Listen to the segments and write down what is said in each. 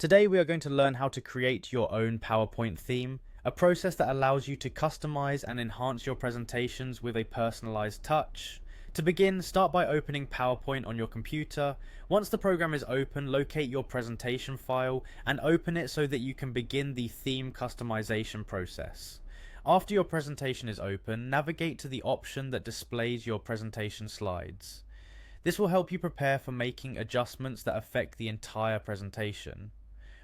Today we are going to learn how to create your own PowerPoint theme, a process that allows you to customize and enhance your presentations with a personalized touch. To begin, start by opening PowerPoint on your computer. Once the program is open, locate your presentation file and open it so that you can begin the theme customization process. After your presentation is open, navigate to the option that displays your presentation slides. This will help you prepare for making adjustments that affect the entire presentation.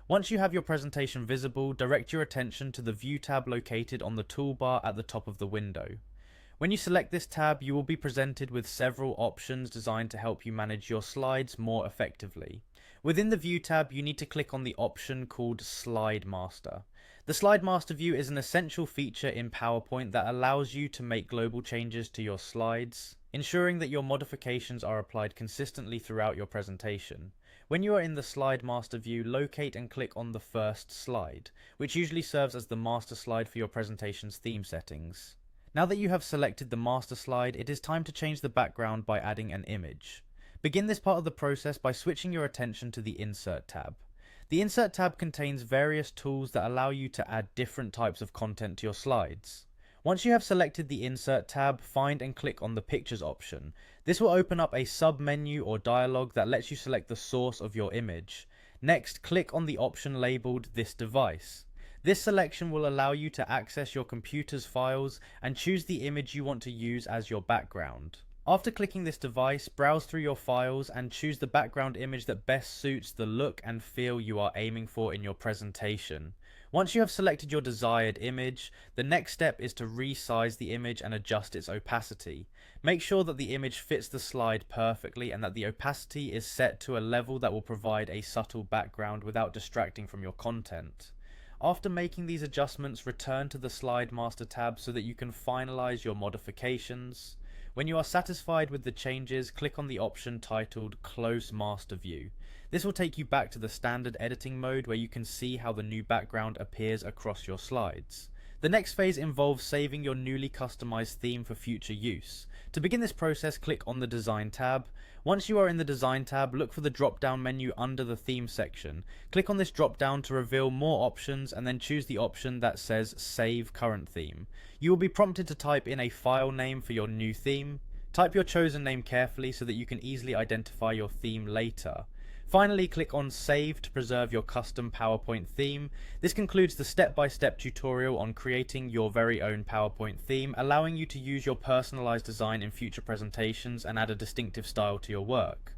Once you have your presentation visible, direct your attention to the View tab located on the toolbar at the top of the window. When you select this tab, you will be presented with several options designed to help you manage your slides more effectively. Within the View tab, you need to click on the option called Slide Master. The Slide Master view is an essential feature in PowerPoint that allows you to make global changes to your slides, ensuring that your modifications are applied consistently throughout your presentation. When you are in the Slide Master view, locate and click on the first slide, which usually serves as the master slide for your presentation's theme settings. Now that you have selected the master slide, it is time to change the background by adding an image. Begin this part of the process by switching your attention to the Insert tab. The Insert tab contains various tools that allow you to add different types of content to your slides. Once you have selected the Insert tab, find and click on the Pictures option. This will open up a sub-menu or dialog that lets you select the source of your image. Next, click on the option labeled This Device. This selection will allow you to access your computer's files and choose the image you want to use as your background. After clicking this device, browse through your files and choose the background image that best suits the look and feel you are aiming for in your presentation. Once you have selected your desired image, the next step is to resize the image and adjust its opacity. Make sure that the image fits the slide perfectly and that the opacity is set to a level that will provide a subtle background without distracting from your content. After making these adjustments, return to the Slide Master tab so that you can finalize your modifications. When you are satisfied with the changes, click on the option titled Close Master View. This will take you back to the standard editing mode where you can see how the new background appears across your slides. The next phase involves saving your newly customized theme for future use. To begin this process, click on the Design tab. Once you are in the Design tab, look for the drop-down menu under the Theme section. Click on this drop-down to reveal more options and then choose the option that says Save Current Theme. You will be prompted to type in a file name for your new theme. Type your chosen name carefully so that you can easily identify your theme later. Finally, click on Save to preserve your custom PowerPoint theme. This concludes the step-by-step tutorial on creating your very own PowerPoint theme, allowing you to use your personalized design in future presentations and add a distinctive style to your work.